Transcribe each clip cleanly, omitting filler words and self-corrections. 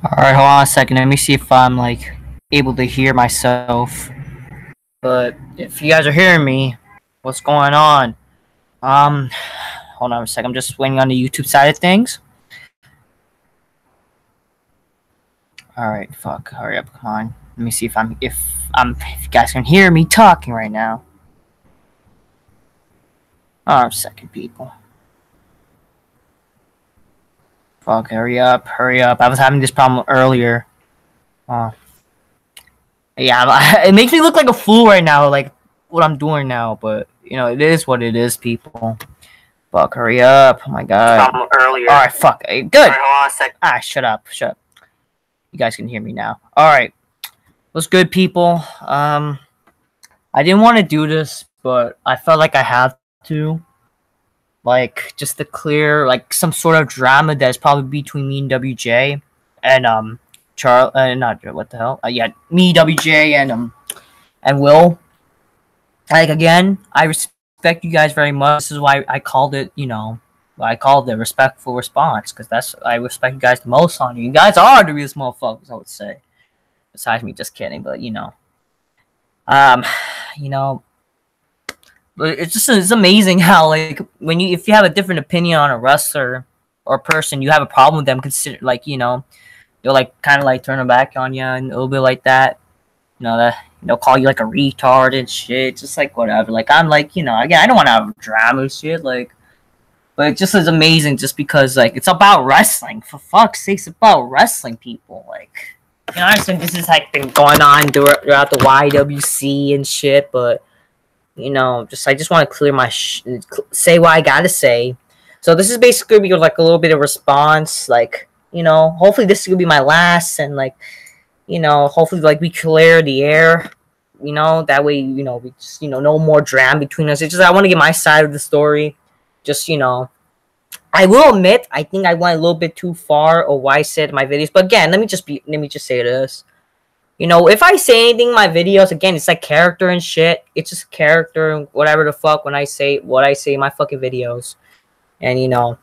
Alright, hold on a second. Let me see if I'm like able to hear myself. But if you guys are hearing me, what's going on? Hold on a second. I'm just waiting on the YouTube side of things. Alright, fuck. Hurry up, come on. Let me see if you guys can hear me talking right now. Oh, a second, people. Fuck, hurry up, hurry up. I was having this problem earlier. Yeah, it makes me look like a fool right now, like what I'm doing now, but you know, it is what it is, people. Fuck, hurry up. Oh my god. Problem earlier. Alright, fuck. Hey, good. Alright, hold on a sec. Shut up, shut up. You guys can hear me now. Alright. What's good, people? I didn't want to do this, but I felt like I have to. Like, just to clear, like, some sort of drama that's probably between me and WJ. And, not, what the hell? Yeah, me, WJ, and Will. Like, again, I respect you guys very much. This is why I called it, you know, I called it respectful response, because I respect you guys the most on you. You guys are the realest motherfuckers, I would say. Besides me, just kidding, but, you know. But it's amazing how, like, if you have a different opinion on a wrestler or person, you have a problem with them, consider, like, you know, they'll, like, kind of, like, turn their back on you and a little bit like that. You know, they'll call you, like, a retard and shit, just, like, whatever. Like, I'm, like, you know, again, I don't want to have drama and shit, like, but it just is amazing just because, like, it's about wrestling. For fuck's sake, it's about wrestling, people. Like, you know, I understand this is, like, been going on throughout the YWC and shit, but, you know, I just want to clear my say what I gotta say. So this is basically gonna be like a little bit of response, like, you know, hopefully this is gonna be my last, and, like, you know, hopefully, like, we clear the air, you know, that way, you know, we just, you know, no more drama between us. It's just I want to get my side of the story. Just, you know, I will admit I think I went a little bit too far or what I said in my videos, but again, let me just say this. You know, if I say anything in my videos, again, it's like character and shit. It's just character and whatever the fuck when I say what I say in my fucking videos. And, you know,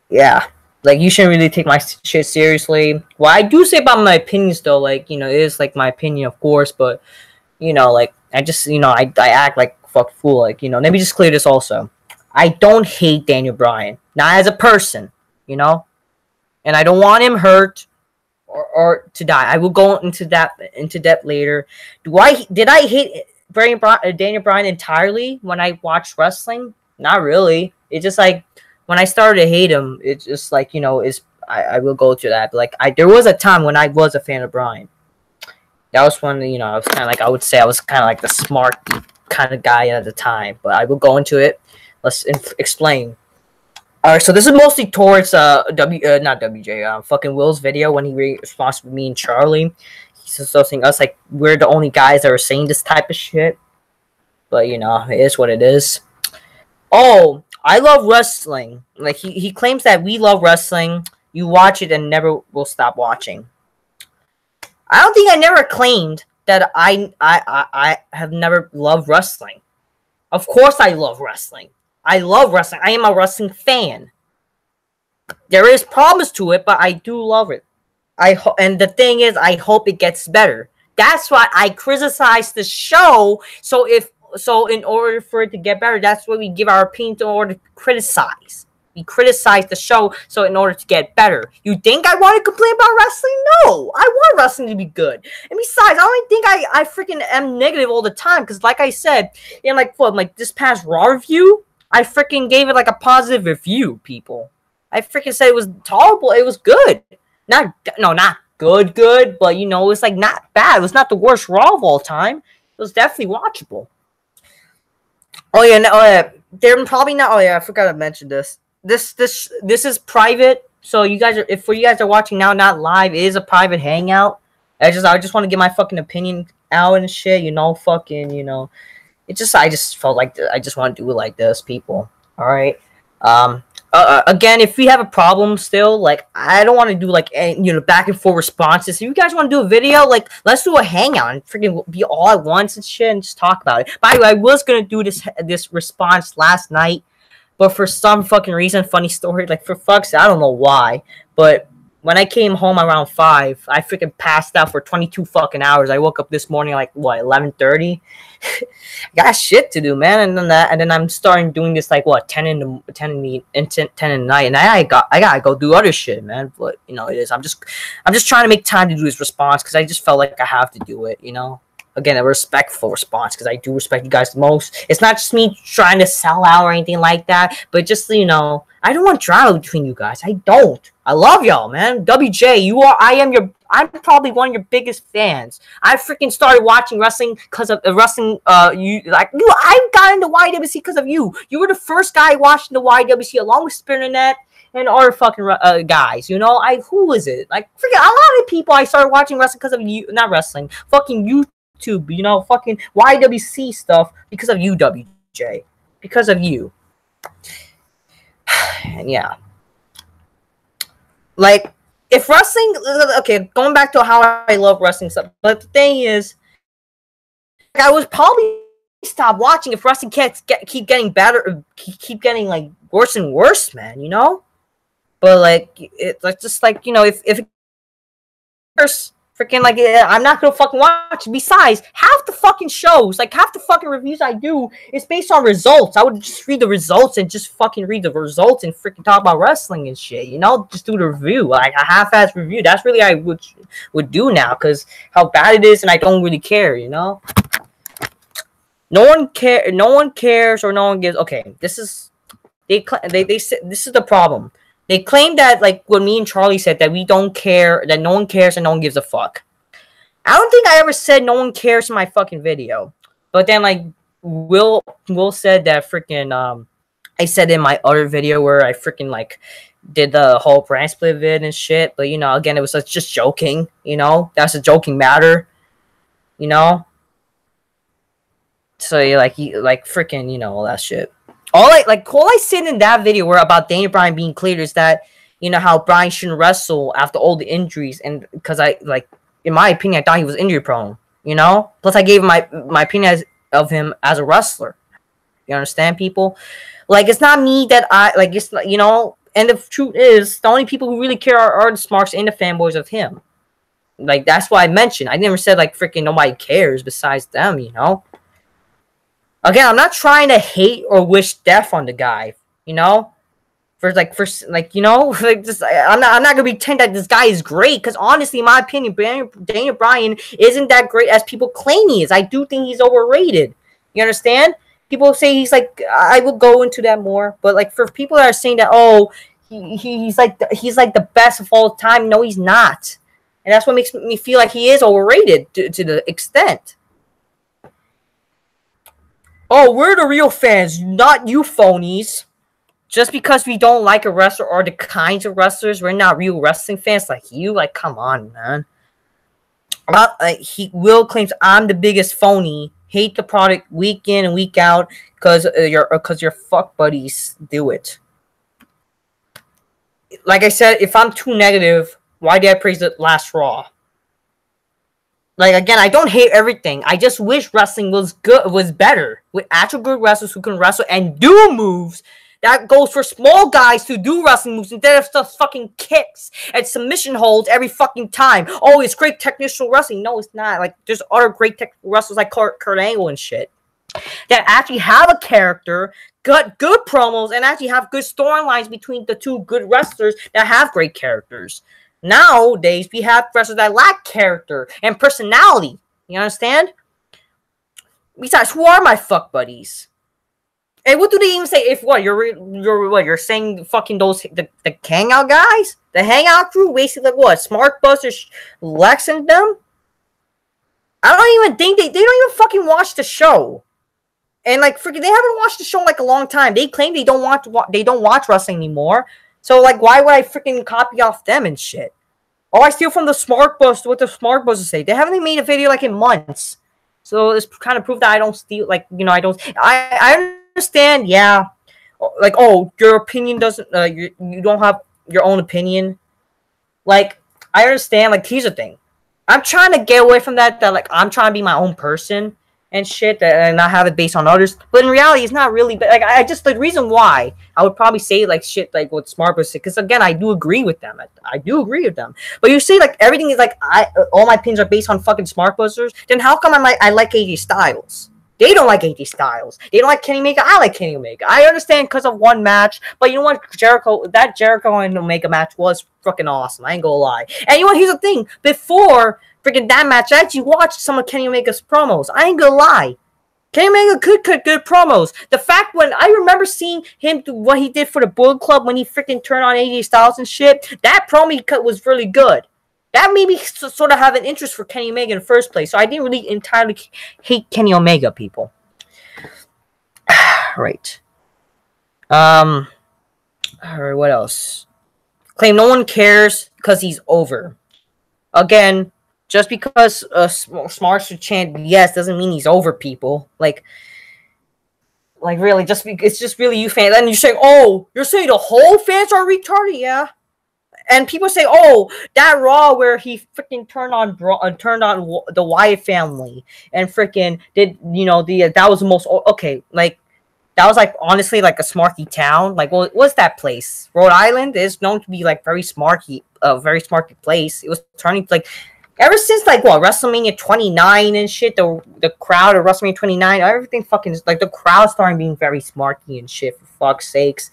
yeah. Like, you shouldn't really take my shit seriously. What I do say about my opinions, though, like, you know, it is, like, my opinion, of course. But, you know, like, I just, you know, I act like a fucking fool. Like, you know, let me just clear this also. I don't hate Daniel Bryan. Not as a person, you know? And I don't want him hurt. Or to die. I will go into depth later. Did I hate Daniel Bryan entirely when I watched wrestling? Not really. It's just like when I started to hate him, it's just like, you know, I will go to that. But like there was a time when I was a fan of Bryan. That was when, you know, I was kind of like, I would say I was kind of like the smart kind of guy at the time. But I will go into it. Let's explain. Alright, so this is mostly towards not WJ, fucking Will's video when he responds with me and Charlie. He's associating us like we're the only guys that are saying this type of shit. But, you know, it is what it is. Oh, I love wrestling. Like, he claims that we love wrestling. You watch it and never will stop watching. I don't think I never claimed that I have never loved wrestling. Of course I love wrestling. I love wrestling. I am a wrestling fan. There is problems to it, but I do love it. And the thing is, I hope it gets better. That's why I criticize the show. So in order for it to get better, that's why we give our opinion in order to criticize. We criticize the show, so in order to get better. You think I want to complain about wrestling? No, I want wrestling to be good. And besides, I don't think I freaking am negative all the time. Because like I said, in like this past Raw review, I freaking gave it like a positive review, people. I freaking said it was tolerable. It was good. Not good, but, you know, it's like not bad. It was not the worst Raw of all time. It was definitely watchable. Oh yeah, no, they're probably not. Oh yeah, I forgot to mention this. This is private, so you guys are, if you guys are watching now, not live, it is a private hangout. I just want to get my fucking opinion out and shit. You know, fucking, you know. I just felt like I just want to do it like this, people. All right. Again, if we have a problem still, like, I don't want to do like, you know, back and forth responses. If you guys want to do a video, like, let's do a hangout and freaking be all at once and shit and just talk about it. By the way, I was gonna do this response last night, but for some fucking reason, funny story, like, for fuck's sake, I don't know why, but when I came home around 5, I freaking passed out for 22 fucking hours. I woke up this morning like what 11:30. Got shit to do, man. And then I'm starting doing this like what 10 in the night, and I gotta go do other shit, man. But you know it is. I'm just trying to make time to do this response because I just felt like I have to do it. You know. Again, a respectful response because I do respect you guys the most. It's not just me trying to sell out or anything like that, but just you know, I don't want drama between you guys. I don't. I love y'all, man. WJ, I'm probably one of your biggest fans. I freaking started watching wrestling because of wrestling. I got into YWC because of you. You were the first guy watching the YWC along with Spinnernet and other fucking guys. You know, who is it? Like freaking a lot of people. I started watching wrestling because of you, not wrestling. Fucking YouTube, you know, fucking YWC stuff because of you, WJ. Because of you. And yeah. Like, if wrestling, okay, going back to how I love wrestling stuff, but the thing is, I would probably stop watching if wrestling keep getting better, keep getting like worse and worse, man. You know, but like it's like just like you know if it worse, freaking like I'm not gonna fucking watch. Besides, half the fucking shows, like half the fucking reviews I do, is based on results. I would just read the results and just fucking read the results and freaking talk about wrestling and shit. You know, just do the review, like a half-ass review. That's really I would do now because how bad it is, and I don't really care. You know, no one cares, or no one gives. Okay, this is they said this is the problem. They claim that, like, what me and Charlie said, that we don't care, that no one cares and no one gives a fuck. I don't think I ever said no one cares in my fucking video. But then, like, Will said that freaking, I said in my other video where I freaking, like, did the whole brand split vid and shit. But, you know, again, it was just joking, you know? That's a joking matter, you know? So, like freaking, you know, all that shit. All I said in that video were about Daniel Bryan being cleared is that, you know, how Bryan shouldn't wrestle after all the injuries, and because in my opinion, I thought he was injury prone, you know? Plus I gave my opinion of him as a wrestler. You understand, people? Like, it's not me that it's, you know, and the truth is, the only people who really care are the smarks and the fanboys of him. Like, that's why I mentioned. I never said, like, freaking nobody cares besides them, you know? Again, I'm not trying to hate or wish death on the guy, you know. You know, like just I'm not gonna pretend that this guy is great because honestly, in my opinion, Daniel Bryan isn't that great as people claim he is. I do think he's overrated. You understand? People say he's like I will go into that more, but like for people that are saying that he's like the best of all time, no, he's not, and that's what makes me feel like he is overrated to the extent. Oh, we're the real fans, not you phonies. Just because we don't like a wrestler or the kinds of wrestlers, we're not real wrestling fans like you. Like, come on, man. Will claims I'm the biggest phony. Hate the product week in and week out because your fuck buddies do it. Like I said, if I'm too negative, why did I praise the last Raw? Like, again, I don't hate everything. I just wish wrestling was better. With actual good wrestlers who can wrestle and do moves. That goes for small guys to do wrestling moves instead of just fucking kicks and submission holds every fucking time. Oh, it's great technical wrestling. No, it's not. Like, there's other great technical wrestlers like Kurt Angle and shit that actually have a character, got good promos, and actually have good storylines between the two good wrestlers that have great characters. Nowadays, we have wrestlers that lack character and personality. You understand? Besides, who are my fuck buddies? And what do they even say? If what you're saying fucking those the hangout guys, the hangout crew, basically like what Smart Busters, Lex and them. I don't even think they don't even fucking watch the show, and like freaking they haven't watched the show in like a long time. They claim they don't watch wrestling anymore. So, like, why would I freaking copy off them and shit? Oh, I steal from the Smart Bus. What the Smart Busters say? They haven't made a video, like, in months. So, this kind of proof that I don't steal, like, you know, I understand, yeah. Like, oh, your opinion doesn't, you don't have your own opinion. Like, I understand, like, here's the thing. I'm trying to get away from that, like, I'm trying to be my own person. and shit, and not have it based on others. But in reality, it's not really. But like, I just the reason why I would probably say like shit like what Smart was, because again, I do agree with them. I do agree with them. But you say like everything is like all my opinions are based on fucking Smart Busters. Then how come I like AJ Styles? They don't like AJ Styles. They don't like Kenny Omega. I like Kenny Omega. I understand because of one match, but you know what? That Jericho and Omega match was fucking awesome. I ain't gonna lie. And you know what? Here's the thing. Before freaking that match, I actually watched some of Kenny Omega's promos. I ain't gonna lie. Kenny Omega could cut good promos. The fact when I remember seeing him do what he did for the Bullet Club when he freaking turned on AJ Styles and shit, that promo he cut was really good. That made me sort of have an interest for Kenny Omega in the first place. So I didn't really entirely hate Kenny Omega, people. Right. Alright, what else? Claim no one cares because he's over. Again, just because Smart should chant yes doesn't mean he's over, people. Like really, it's just really you fans. And you're saying, oh, you're saying the whole fans are retarded? Yeah. And people say, "Oh, that Raw where he freaking turned on the Wyatt family and freaking did that was the most okay like that was like honestly like a smarky town. Like, well, what's that place? Rhode Island is known to be like very smarky place. It was turning like ever since like WrestleMania 29 and shit. The crowd of WrestleMania 29, everything fucking like the crowd starting being very smarky and shit. For fuck's sakes,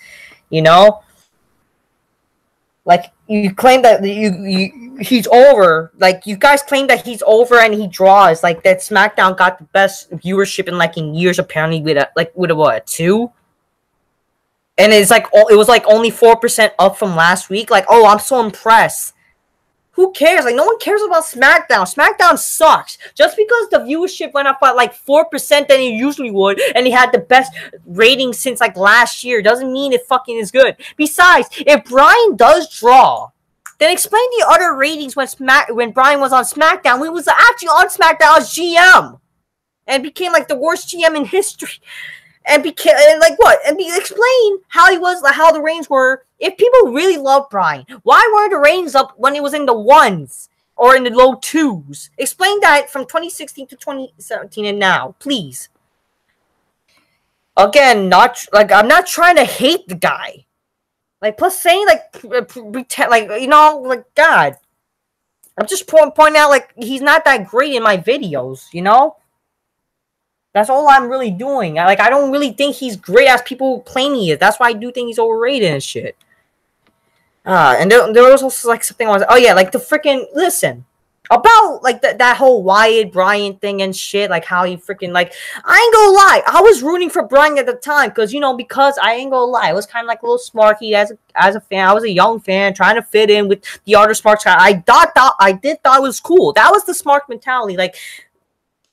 Like, you claim that he's over. Like, you guys claim that he's over and he draws. Like, that SmackDown got the best viewership in years, apparently, with a 2? And it was only 4% up from last week. Like, oh, I'm so impressed. Who cares? Like, no one cares about SmackDown. SmackDown sucks. Just because the viewership went up by like 4% than it usually would, and he had the best ratings since like last year, doesn't mean it fucking is good. Besides, if Bryan does draw, then explain the other ratings when Bryan was on SmackDown. When he was actually on SmackDown as GM, and became like the worst GM in history. Explain how the ratings were. If people really love Bryan, why weren't the ratings up when it was in the 1s or in the low 2s? Explain that from 2016 to 2017 and now, please. Again, I'm not trying to hate the guy. Like, plus saying God. I'm just pointing out like he's not that great in my videos, That's all I'm really doing. I don't really think he's great as people claim he is. That's why I do think he's overrated and shit. And there was also like something I was the freaking listen about like that whole Wyatt Bryan thing and shit, like how he freaking I ain't gonna lie, I was rooting for Bryan at the time because I ain't gonna lie, I was kind of like a little smarky as a fan. I was a young fan trying to fit in with the other smart guy. I did thought it was cool. That was the smart mentality, like.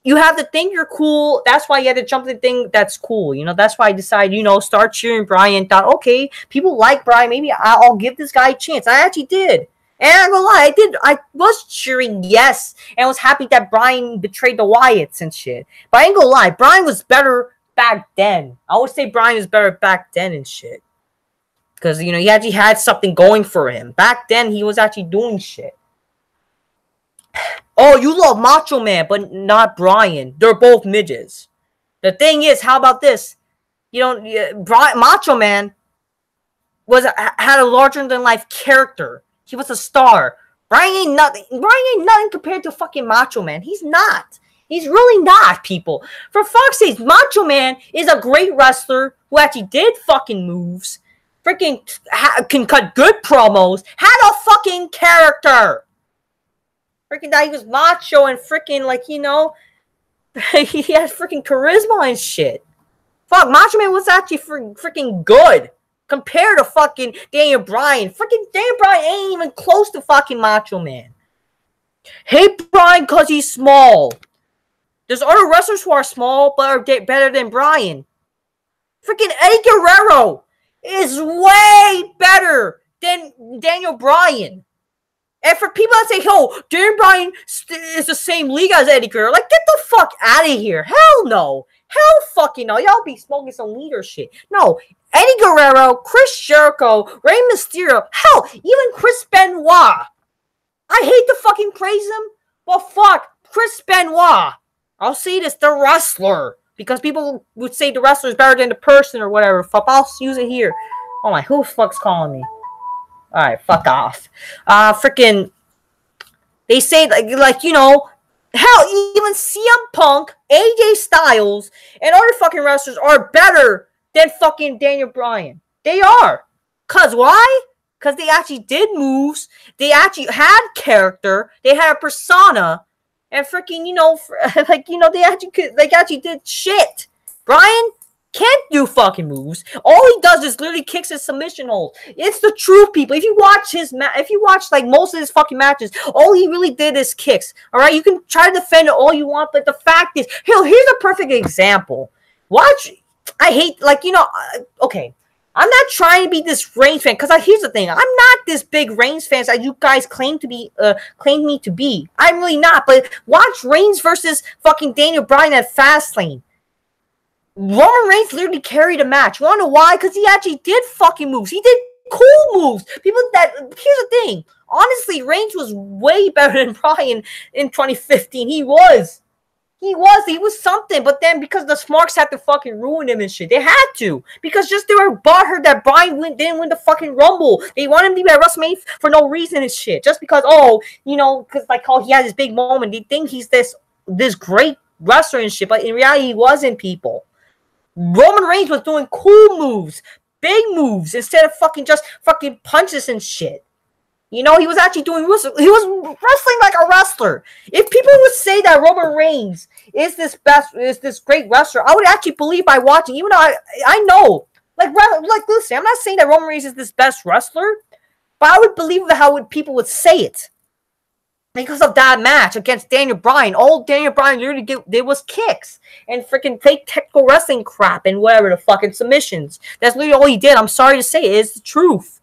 You have to think you're cool. That's why you had to jump the thing that's cool. That's why I decided, start cheering Bryan. Thought, okay, people like Bryan. Maybe I'll give this guy a chance. I actually did. And I'm gonna lie, I did. I was cheering yes. And was happy that Bryan betrayed the Wyatts and shit. But I ain't gonna lie, Bryan was better back then. I would say Bryan was better back then and shit. Because, he actually had something going for him. Back then, he was actually doing shit. Oh, you love Macho Man, but not Bryan. They're both midgets. The thing is, how about this? Macho Man had a larger-than-life character. He was a star. Bryan ain't nothing. Bryan ain't nothing compared to fucking Macho Man. He's not. He's really not, people. For fuck's sake, Macho Man is a great wrestler who actually did fucking moves. Freaking can cut good promos. Had a fucking character. Freaking that he was macho and freaking he has freaking charisma and shit. Fuck, Macho Man was actually freaking good compared to fucking Daniel Bryan. Freaking Daniel Bryan ain't even close to fucking Macho Man. Hate Bryan because he's small. There's other wrestlers who are small but are better than Bryan. Freaking Eddie Guerrero is way better than Daniel Bryan. And for people that say, Daniel Bryan is the same league as Eddie Guerrero, like, get the fuck out of here. Hell no. Hell fucking no. Y'all be smoking some leader shit. No. Eddie Guerrero, Chris Jericho, Rey Mysterio, hell, even Chris Benoit. I hate to fucking praise him, but fuck, Chris Benoit. I'll say this: the wrestler, because people would say the wrestler is better than the person or whatever. Fuck, I'll use it here. Oh my, who the fuck's calling me? All right, fuck off. Freaking. They say like you know, hell, even CM Punk, AJ Styles, and other fucking wrestlers are better than fucking Daniel Bryan. They are. Cause why? Cause they actually did moves. They actually had character. They had a persona, and freaking you know, like you know, they actually did shit. Bryan can't do fucking moves. All he does is literally kicks his submission hold. It's the truth, people. If you watch if you watch like most of his fucking matches, all he really did is kicks. All right, you can try to defend it all you want, but the fact is, here's a perfect example. Watch. I hate like you know. Okay, I'm not trying to be this Reigns fan because here's the thing. I'm not this big Reigns fan as you guys claim me to be. I'm really not. But watch Reigns versus fucking Daniel Bryan at Fastlane. Roman Reigns literally carried a match. You wanna know why? Because he actually did fucking moves. He did cool moves. Here's the thing. Honestly, Reigns was way better than Bryan in 2015. He was something. But then because the Smarks had to fucking ruin him and shit, they had to. Because just they were butthurt that Bryan didn't win the fucking Rumble. They wanted him to be at WrestleMania for no reason and shit. Just because, you know, because like he had this big moment. They think he's this great wrestler and shit. But in reality, he wasn't, people. Roman Reigns was doing cool moves, big moves, instead of just fucking punches and shit. You know, he was actually he was wrestling like a wrestler. If people would say that Roman Reigns is this great wrestler, I would actually believe by watching, even though I know. Like, listen, I'm not saying that Roman Reigns is this best wrestler, but I would believe how people would say it. Because of that match against Daniel Bryan, all Daniel Bryan literally did was kicks and freaking fake technical wrestling crap and whatever the fucking submissions. That's literally all he did. I'm sorry to say, it's the truth.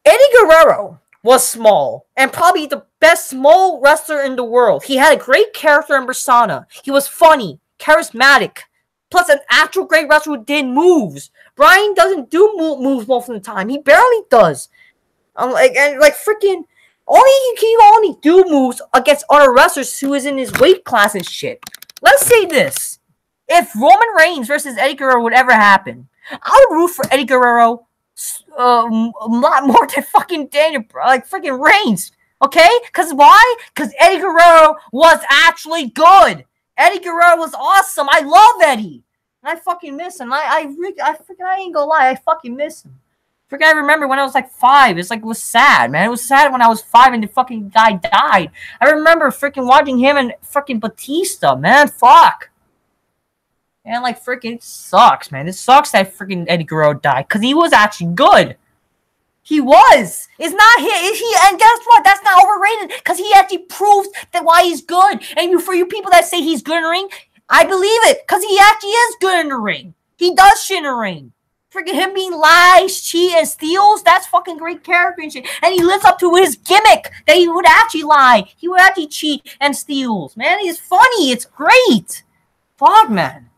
Eddie Guerrero was small and probably the best small wrestler in the world. He had a great character and persona. He was funny, charismatic, plus an actual great wrestler who did moves. Bryan doesn't do moves most of the time. He barely does. Freaking. He can only do moves against other wrestlers who is in his weight class and shit. Let's say this. If Roman Reigns versus Eddie Guerrero would ever happen, I would root for Eddie Guerrero a lot more than fucking freaking Reigns. Okay? Because why? Because Eddie Guerrero was actually good. Eddie Guerrero was awesome. I love Eddie. And I fucking miss him. I ain't gonna lie. I fucking miss him. I remember when I was like 5. It was sad, man. It was sad when I was 5 and the fucking guy died. I remember freaking watching him and freaking Batista, man. Fuck. And freaking it sucks, man. It sucks that freaking Eddie Guerrero died because he was actually good. He was. It's not he. And guess what? That's not overrated because he actually proves that why he's good. And for you people that say he's good in the ring, I believe it because he actually is good in the ring. He does shit in the ring. Freaking him being lies, cheat, and steals, that's fucking great character and shit. And he lives up to his gimmick that he would actually lie. He would actually cheat and steals. Man, he's funny. It's great. Fuck, man.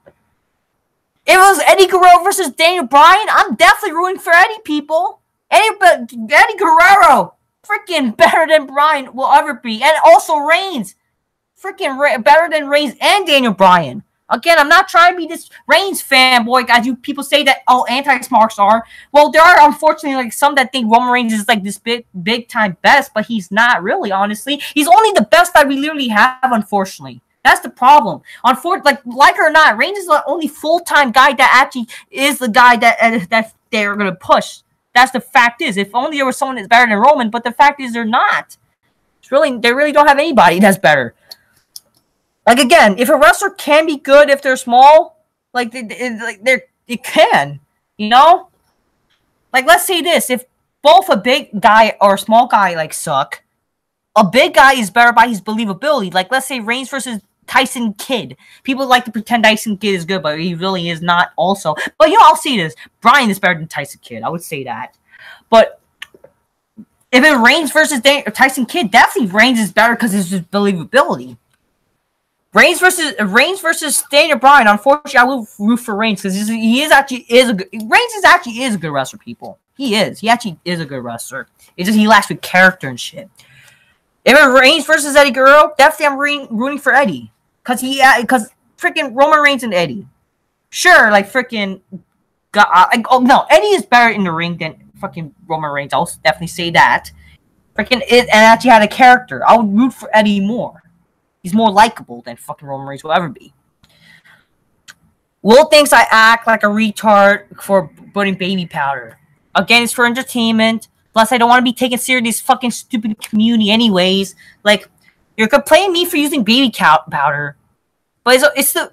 If it was Eddie Guerrero versus Daniel Bryan, I'm definitely rooting for Eddie, people. Eddie Guerrero, freaking better than Bryan will ever be. And also Reigns. Freaking better than Reigns and Daniel Bryan. Again, I'm not trying to be this Reigns fanboy, guys. You people say that anti-smarks are. Well, there are unfortunately some that think Roman Reigns is this big time best, but he's not really. Honestly, he's only the best that we literally have. Unfortunately, that's the problem. Like it or not, Reigns is the only full-time guy that actually is the guy that they're gonna push. That's the fact is. If only there was someone that's better than Roman, but the fact is they're not. They really don't have anybody that's better. Like, again, if a wrestler can be good if they're small, it can, you know? Like, let's say this. If both a big guy or a small guy, suck, a big guy is better by his believability. Like, let's say Reigns versus Tyson Kidd. People like to pretend Tyson Kidd is good, but he really is not also. But, I'll say this. Bryan is better than Tyson Kidd. I would say that. But if it's Reigns versus Tyson Kidd, definitely Reigns is better because of his believability. Reigns versus Daniel Bryan. Unfortunately, I will root for Reigns because Reigns actually is a good wrestler. People, he is. He actually is a good wrestler. It's just he lacks with character and shit. If it's Reigns versus Eddie Guerrero, definitely I'm rooting for Eddie. Because freaking Roman Reigns and Eddie. Sure, like freaking. Oh no, Eddie is better in the ring than fucking Roman Reigns. I'll definitely say that. Freaking it, and actually had a character. I would root for Eddie more. He's more likable than fucking Roman Reigns will ever be. Will thinks I act like a retard for putting baby powder. Again, it's for entertainment. Plus, I don't want to be taken serious. This fucking stupid community, anyways. Like, you're complaining me for using baby powder, but it's to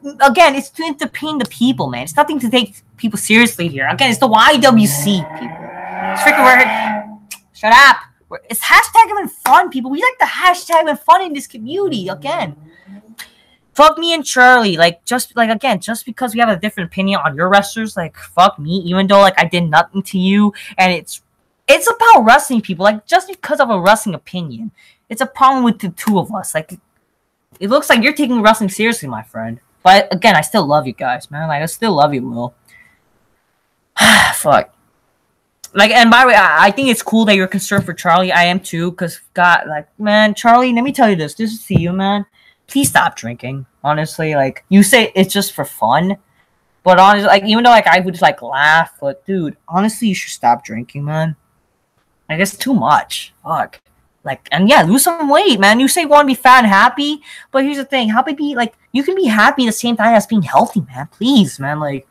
entertain the people, man. It's nothing to take people seriously here. Again, it's the YWC people. It's freaking weird. Shut up. It's hashtag having fun, people. We like the hashtag having fun in this community. Again, fuck me and Charlie. Just because we have a different opinion on your wrestlers, like, fuck me. Even though, like, I did nothing to you, and it's about wrestling, people. Like, just because of a wrestling opinion, it's a problem with the two of us. Like, it looks like you're taking wrestling seriously, my friend. But again, I still love you guys, man. Like, I still love you, Will. Fuck. Like, and by the way, I think it's cool that you're concerned for Charlie. I am too, because God, like, man, Charlie, let me tell you this. This is to you, man. Please stop drinking. Honestly, like, you say it's just for fun, but honestly, like, even though, like, I would just, like, laugh, but dude, honestly, you should stop drinking, man. Like, it's too much. Fuck. Like, and yeah, lose some weight, man. You say you want to be fat and happy, but here's the thing. How about you can be happy at the same time as being healthy, man. Please, man. Like,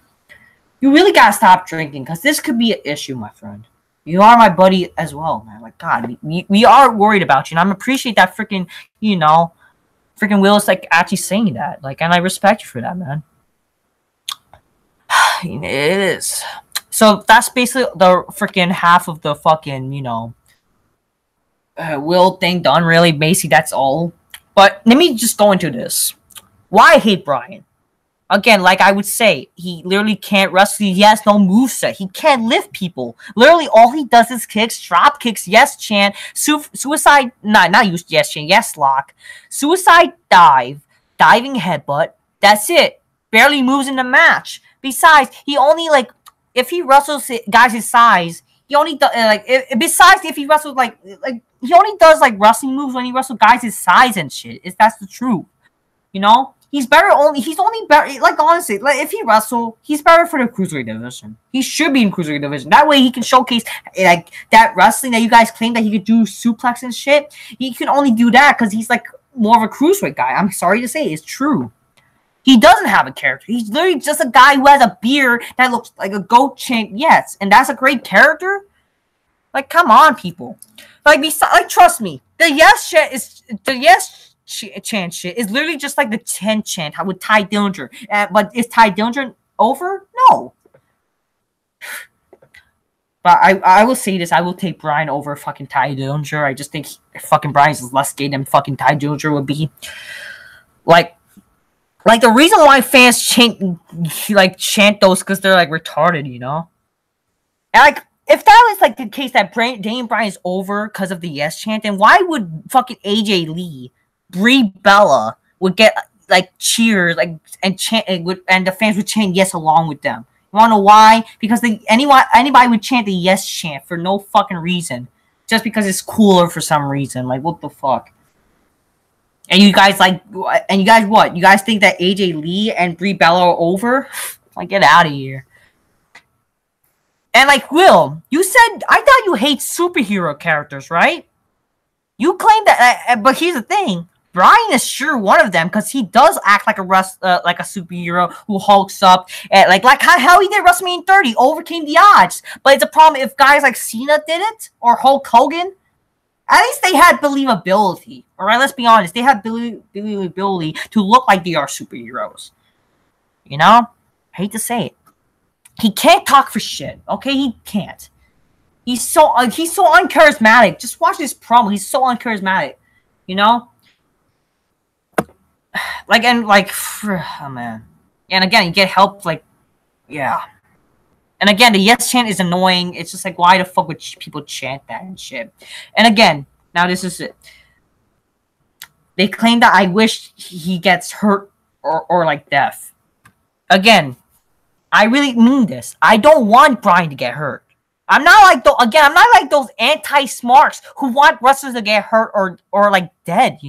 you really gotta stop drinking, because this could be an issue, my friend. You are my buddy as well, man. Like, God, we are worried about you, and I appreciate that freaking, freaking Will is, like, actually saying that. Like, and I respect you for that, man. It is. So, that's basically the freaking half of the fucking, Will thing done, really. Basically, that's all. But let me just go into this. Why I hate Bryan? Again, like I would say, he literally can't wrestle. He has no moveset. He can't lift people. Literally, all he does is kicks, drop kicks, yes chant, suicide, not use yes chant, yes lock, suicide dive, diving headbutt. That's it. Barely moves in the match. Besides, he only, like, if he wrestles guys his size, he only does, besides if he wrestles, like, he only does, like, wrestling moves when he wrestles guys his size and shit. That's the truth. He's only better, like, honestly, like, if he wrestle, he's better for the Cruiserweight division. He should be in Cruiserweight division. That way he can showcase, like, that wrestling that you guys claim that he could do suplex and shit. He can only do that because he's, like, more of a Cruiserweight guy. I'm sorry to say, it's true. He doesn't have a character. He's literally just a guy who has a beard that looks like a goat chant, yes. And that's a great character? Like, come on, people. Like, trust me, the yes chant shit is literally just like the 10 chant with Ty Dillinger. But is Ty Dillinger over? No. But I will say this. I will take Bryan over fucking Ty Dillinger. I just think fucking Bryan's less gay than fucking Ty Dillinger would be. Like the reason why fans chant those because they're, like, retarded, And, like, if that was, like, the case that Daniel Bryan's over because of the yes chant, then why would fucking AJ Lee, Brie Bella would get, like, cheers, like, and chant, and the fans would chant yes along with them? You wanna know why? Because anybody would chant the yes chant for no fucking reason, just because it's cooler for some reason. Like, what the fuck? And you guys what? You guys think that AJ Lee and Brie Bella are over? Like, get out of here. And, like, Will, you said, I thought you hate superhero characters, right? You claim that, but here's the thing. Bryan is sure one of them, because he does act like a superhero who hulks up, and like how he did WrestleMania 30, overcame the odds. But it's a problem if guys like Cena did it, or Hulk Hogan. At least they had believability. Alright, let's be honest. They had believability to look like they are superheroes. I hate to say it. He can't talk for shit. Okay, he can't. He's so uncharismatic. Just watch this promo. He's so uncharismatic. Oh man. And again, you get help, like, yeah. And again, the yes chant is annoying. It's just like, why the fuck would people chant that and shit? And again, now this is it. They claim that I wish he gets hurt or like death. Again, I really mean this. I don't want Bryan to get hurt. I'm not like those anti-smarks who want wrestlers to get hurt or like dead,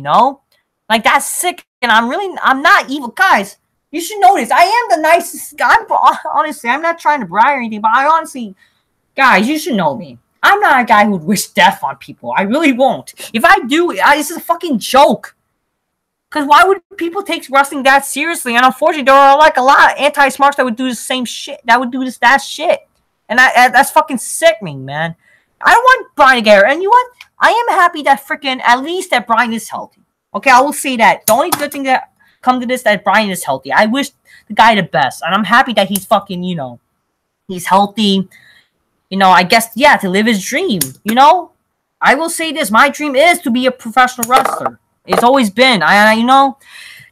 Like, that's sick I'm not evil, guys. You should know this. I am the nicest guy. Honestly, I'm not trying to brag or anything, but I honestly, guys, you should know me. I'm not a guy who would wish death on people. I really won't. If I do, this is a fucking joke. Because why would people take wrestling that seriously? And unfortunately, there are like a lot of anti-smarts that would do the same shit. That would do that shit. And that's fucking sickening, man. I don't want Bryan to get hurt. And you know what? I am happy that freaking, at least that Bryan is healthy. Okay, I will say that. The only good thing that come to this that Bryan is healthy. I wish the guy the best. And I'm happy that he's fucking, he's healthy. I guess, yeah, to live his dream, I will say this. My dream is to be a professional wrestler. It's always been.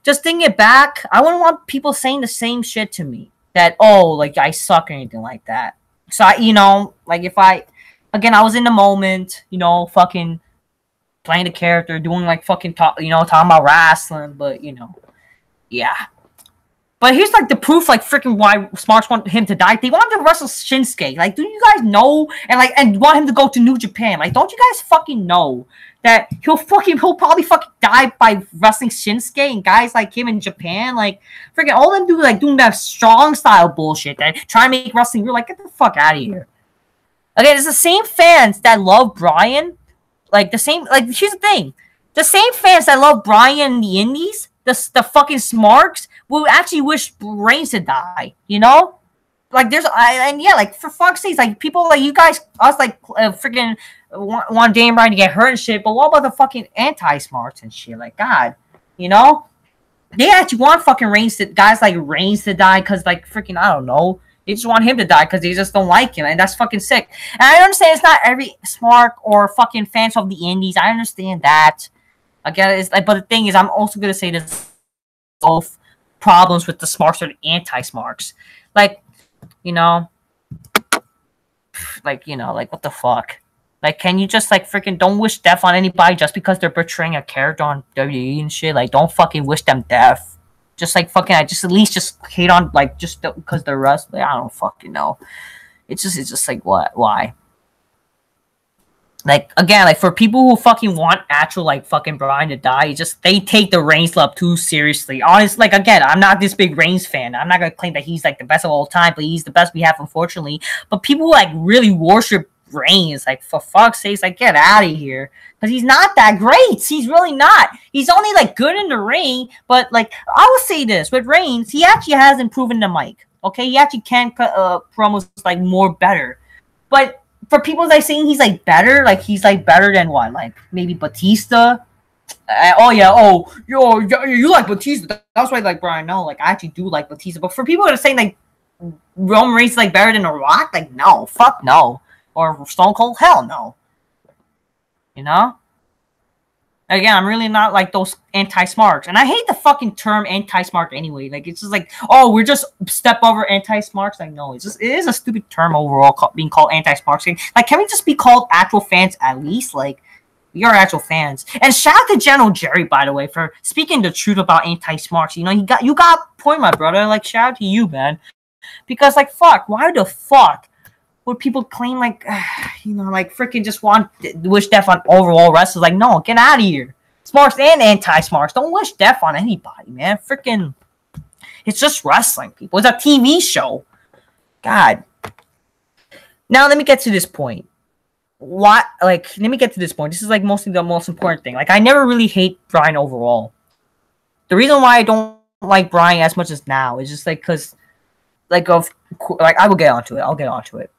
Just thinking it back, I wouldn't want people saying the same shit to me. That, like, I suck or anything like that. So, like, if I was in the moment, fucking playing the character, doing, like, fucking talking about wrestling, but, yeah. But here's, like, the proof, like, freaking why Smarks want him to die. They want him to wrestle Shinsuke. Like, do you guys know? And want him to go to New Japan. Like, don't you guys fucking know that he'll probably fucking die by wrestling Shinsuke and guys like him in Japan? Like, freaking all them do, like, doing that strong style bullshit that try to make wrestling real. Like, get the fuck out of here. Again, it's the same fans that love Bryan. Like, here's the thing. The same fans that love Bryan in the indies, the fucking Smarks, will actually wish Reigns to die, Like, like, for fuck's sake, like, people like you guys, us, like, freaking want Daniel Bryan to get hurt and shit, but what about the fucking anti-Smarts and shit? Like, God, They actually want fucking guys like Reigns to die because, like, freaking, I don't know. They just want him to die because they just don't like him, and that's fucking sick. And I understand it's not every Smart or fucking fans of the indies. I understand that. Again, it's like, but the thing is, I'm also gonna say this both problems with the Smarks or the anti-Smarks. Like, like, what the fuck? Like, can you just, like, freaking don't wish death on anybody just because they're portraying a character on WWE and shit? Like, don't fucking wish them death. Just, like, fucking, at least hate on, like, just because they're wrestling. I don't fucking know. It's just, like, what? Why? Like, again, like, for people who fucking want actual, like, fucking Bryan to die, they take the Reigns love too seriously. Honestly, like, again, I'm not this big Reigns fan. I'm not gonna claim that he's, like, the best of all time, but he's the best we have, unfortunately. But people who, like, really worship Reigns, like, for fuck's sake, like, get out of here. Because he's not that great. He's really not. He's only, like, good in the ring, but, like, I will say this. With Reigns, he actually has improved in the mic. Okay? He actually can cut promos, like, more better. But for people that saying he's, like, better, like, he's, like, better than what? Like, maybe Batista? You like Batista. That's why, like, Bryan, no, like, I actually do like Batista. But for people that are saying, like, Roman Reigns is, like, better than The Rock, like, no. Fuck no. Or Stone Cold, hell no. Again, I'm really not like those anti-Smarks. And I hate the fucking term anti-Smart anyway. Like, it's just like, we're just step over anti-Smarks. Like, no, it is a stupid term overall, being called anti-Smarks. Like, can we just be called actual fans at least? Like, we are actual fans. And shout out to General Jerry, by the way, for speaking the truth about anti-Smarks. You got a point, my brother. Like, shout out to you, man. Because, like, fuck, why the fuck would people claim, like, like, freaking just wish death on overall wrestlers? Like, no, get out of here. Smarks and anti-Smarks, don't wish death on anybody, man. Freaking, it's just wrestling, people. It's a TV show. God. Now, let me get to this point. Let me get to this point. This is, like, mostly the most important thing. Like, I never really hate Bryan overall. The reason why I don't like Bryan as much as now is just, like, because, I will get onto it. I'll get onto it.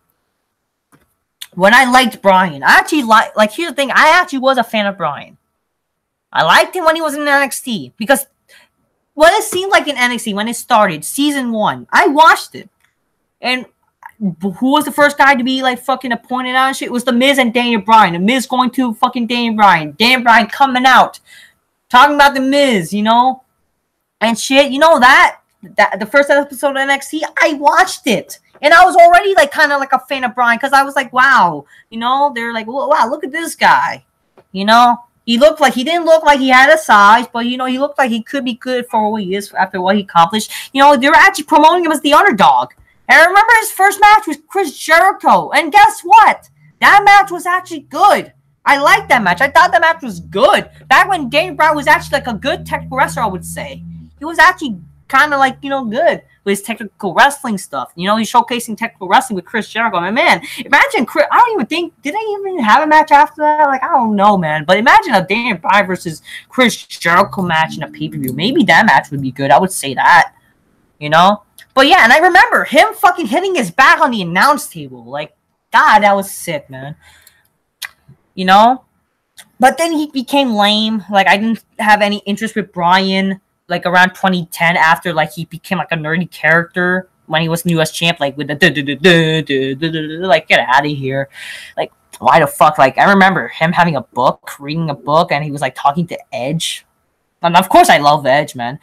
When I liked Bryan, I actually here's the thing, I actually was a fan of Bryan. I liked him when he was in NXT, because what it seemed like in NXT when it started, season 1, I watched it. And who was the first guy to be, like, fucking appointed out and shit? It was The Miz and Daniel Bryan. The Miz going to fucking Daniel Bryan. Daniel Bryan coming out, talking about The Miz, and shit. That the first episode of NXT, I watched it. And I was already, like, kind of like a fan of Bryan, because I was like, wow, they're like, wow, look at this guy. He didn't look like he had a size, but, he looked like he could be good for what he is after what he accomplished. They were actually promoting him as the underdog. And I remember his first match with Chris Jericho. And guess what? That match was actually good. I liked that match. I thought the match was good. Back when Daniel Bryan was actually like a good technical wrestler, I would say. He was actually kind of like, you know, good with his technical wrestling stuff. You know, he's showcasing technical wrestling with Chris Jericho. And man, imagine Chris, I don't even think, did they even have a match after that? Like, I don't know, man. But imagine a Daniel Bryan versus Chris Jericho match in a pay-per-view. Maybe that match would be good. I would say that, you know? But yeah, and I remember him fucking hitting his back on the announce table. Like, God, that was sick, man. You know? But then he became lame. Like, I didn't have any interest with Bryan, like, around 2010 after, like, he became, like, a nerdy character when he was US champ, like, with the like, get out of here. Like, why the fuck? Like, I remember him having a book, reading a book, and he was, like, talking to Edge. And, of course, I love Edge, man.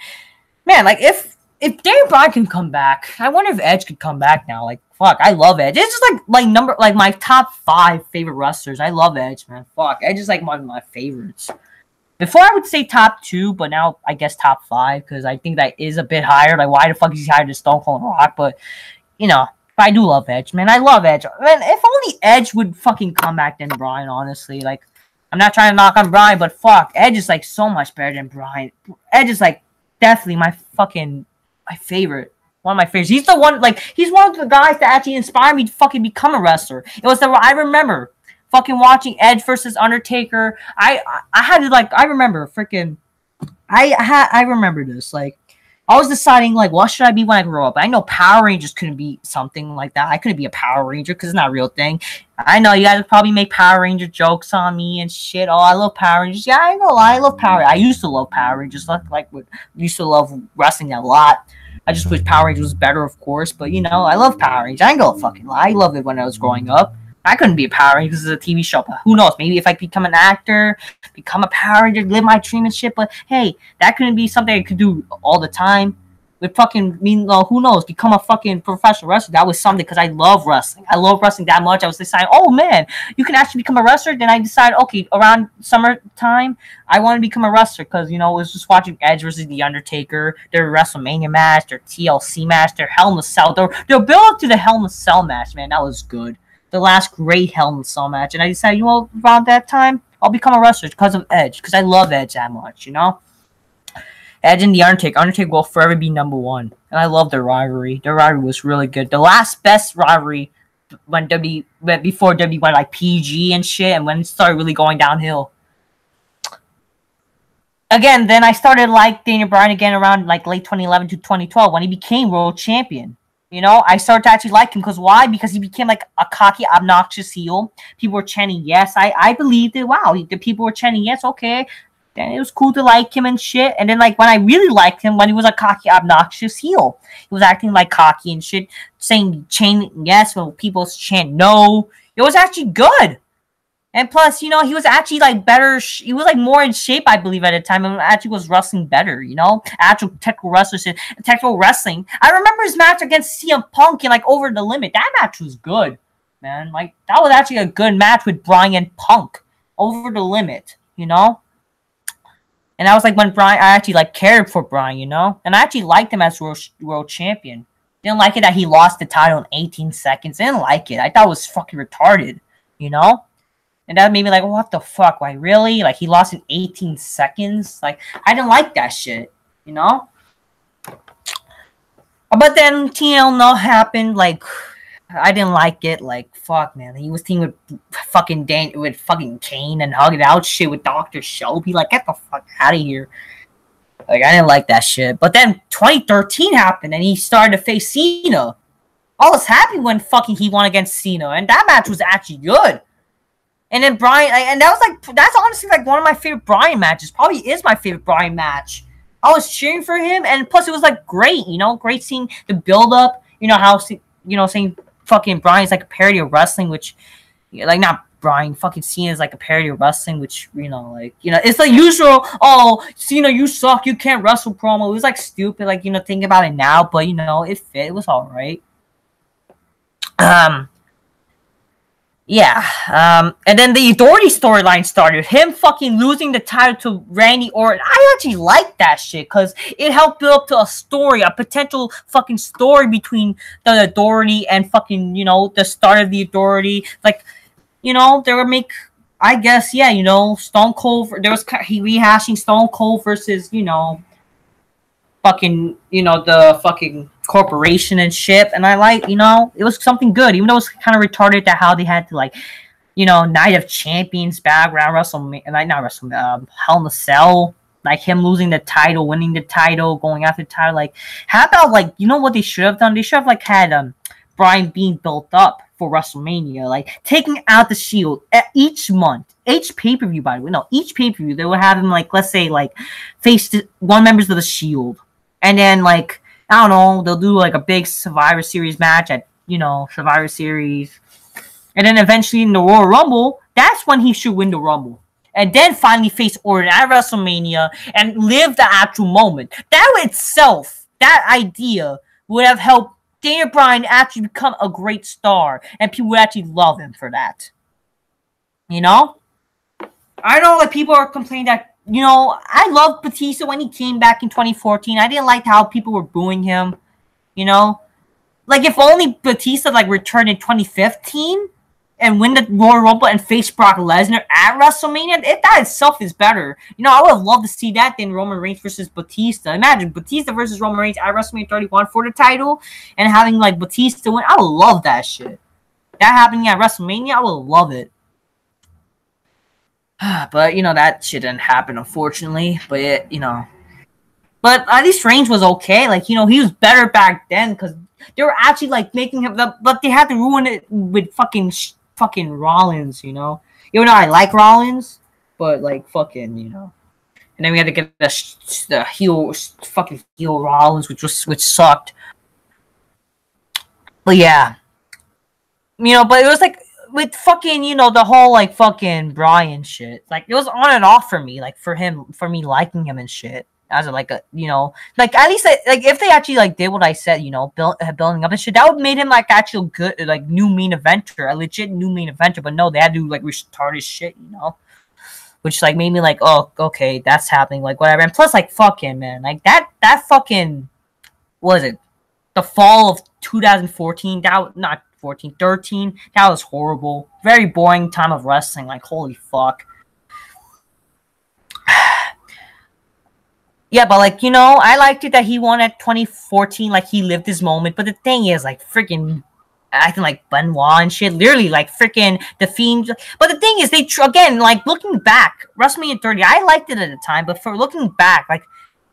Man, like, if Daniel Bryan can come back, I wonder if Edge could come back now. Like, fuck, I love Edge. It's just like my top 5 favorite wrestlers. I love Edge, man. Fuck, Edge is like one of my favorites. Before I would say top 2, but now I guess top 5 because I think that is a bit higher. Like, why the fuck is he higher than Stone Cold and Rock? But you know, I do love Edge, man. I love Edge. Man, if only Edge would fucking come back than Bryan. Honestly, like, I'm not trying to knock on Bryan, but fuck, Edge is like so much better than Bryan. Edge is like definitely my favorite. One of my favorites. He's the one, like, he's one of the guys that actually inspired me to fucking become a wrestler. It was I remember fucking watching Edge versus Undertaker. I had to, like, I remember freaking, I remember this. Like, I was deciding, like, what should I be when I grow up? I know Power Rangers couldn't be something like that. I couldn't be a Power Ranger because it's not a real thing. I know you guys probably make Power Ranger jokes on me and shit. Oh, I love Power Rangers. Yeah, I know. I love Power Rangers. I used to love Power Rangers. Like, used to love wrestling a lot. I just wish Power Rangers was better, of course. But, you know, I love Power Rangers. I ain't gonna fucking lie. I loved it when I was growing up. I couldn't be a Power Ranger because it's a TV show. But who knows? Maybe if I become an actor, become a Power Ranger, live my dream and shit. But, hey, that couldn't be something I could do all the time. With fucking, who knows? Become a fucking professional wrestler. That was something because I love wrestling. I love wrestling that much. I was deciding, oh, man, you can actually become a wrestler. Then I decided, okay, around summertime, I want to become a wrestler because, you know, I was just watching Edge versus The Undertaker, their WrestleMania match, their TLC match, their Hell in a Cell. Their build up to the Hell in a Cell match, man, that was good. The last great Hell in a Cell match. And I decided, you know, around that time, I'll become a wrestler because of Edge. Because I love Edge that much, you know? Edge and The Undertaker. Undertaker will forever be number 1. And I love their rivalry. Their rivalry was really good. The last best rivalry before WWE went like PG and shit, and when it started really going downhill. Again, then I started like Daniel Bryan again around like late 2011 to 2012 when he became world champion. You know, I started to actually like him because why? Because he became like a cocky, obnoxious heel. People were chanting yes. I believed it. Wow, the people were chanting yes. Okay. Then it was cool to like him and shit. And then, like, when I really liked him, when he was a cocky, obnoxious heel. He was acting, like, cocky and shit, chanting yes when people chant no. It was actually good. And plus, you know, he was actually, like, better. He was, like, more in shape, I believe, at the time. And actually was wrestling better, you know? Actual technical wrestling. I remember his match against CM Punk in, like, Over the Limit. That match was good, man. Like, that was actually a good match with Bryan Punk. Over the Limit, you know? And that was like when Bryan, I actually like cared for Bryan, you know? And I actually liked him as world champion. Didn't like it that he lost the title in 18 seconds. Didn't like it. I thought it was fucking retarded, you know? And that made me like, what the fuck? Like, really? Like, he lost in 18 seconds? Like, I didn't like that shit, you know? But then TL no happened, like, I didn't like it. Like, fuck, man. He was teaming with fucking Kane and hugging out shit with Dr. Shelby. Like, get the fuck out of here. Like, I didn't like that shit. But then 2013 happened and he started to face Cena. I was happy when fucking he won against Cena. And that match was actually good. And then Bryan, and that was like, that's honestly like one of my favorite Bryan matches. Probably is my favorite Bryan match. I was cheering for him. And plus, it was like great, you know, great seeing the build up. You know, how, you know, saying fucking Bryan's like a parody of wrestling, which, like, not Bryan, fucking Cena is like a parody of wrestling, which, you know, like, you know, it's like usual, oh, Cena, you suck, you can't wrestle promo. It was like stupid, like, you know, thinking about it now, but, you know, it fit, it was alright. Yeah, and then the Authority storyline started. Him fucking losing the title to Randy Orton. I actually liked that shit because it helped build up to a story, a potential fucking story between the Authority and fucking, you know, the start of the Authority. Like, you know, they would make I guess, yeah, you know, Stone Cold. There was he rehashing Stone Cold versus, you know, fucking, you know, the fucking corporation and shit. And I like, you know, it was something good, even though it was kind of retarded that how they had to like, you know, Night of Champions background WrestleMania, not WrestleMania, Hell in a Cell. Like him losing the title, winning the title, going after the title. Like, how about like, you know what they should have done? They should have like had Bryan being built up for WrestleMania, like taking out the Shield each month, each pay per view. By the way, no, each pay per view they would have him like, let's say like face one members of the Shield, and then like I don't know, they'll do like a big Survivor Series match at, you know, Survivor Series, and then eventually in the Royal Rumble, that's when he should win the Rumble. And then finally face Orton at WrestleMania and live the actual moment. That itself, that idea would have helped Daniel Bryan actually become a great star, and people would actually love him for that. You know? I know that people are complaining that, you know, I loved Batista when he came back in 2014. I didn't like how people were booing him. You know? Like, if only Batista, like, returned in 2015 and win the Royal Rumble and face Brock Lesnar at WrestleMania, that itself is better. You know, I would have loved to see that than Roman Reigns versus Batista. Imagine Batista versus Roman Reigns at WrestleMania 31 for the title and having, like, Batista win. I would love that shit. That happening at WrestleMania, I would love it. But, you know, that shit didn't happen, unfortunately. But, it, you know. But at least Reigns was okay. Like, you know, he was better back then because they were actually, like, making him... But they had to ruin it with fucking Rollins, you know? Even though I like Rollins, but, like, fucking, you know. And then we had to get the fucking heel Rollins, which sucked. But, yeah. You know, but it was, like... With fucking, you know, the whole, like, fucking Bryan shit. Like, it was on and off for me. Like, for me liking him and shit. As a, like, a, you know, like, at least, like, if they actually, like, did what I said, you know, building up and shit, that would have made him, like, actual good, like, new main eventer, a legit new main eventer. But no, they had to, like, restart his shit, you know? Which, like, made me, like, oh, okay, that's happening, like, whatever. And plus, like, fucking, man, like, that fucking, what was it? The fall of 2014, not 14, 13, that was horrible. Very boring time of wrestling, like, holy fuck. Yeah, but, like, you know, I liked it that he won at 2014, like, he lived his moment. But the thing is, like, freaking acting like Benoit and shit, literally, like, freaking the Fiend. But the thing is, again, like, looking back, WrestleMania 30, I liked it at the time, but for looking back, like,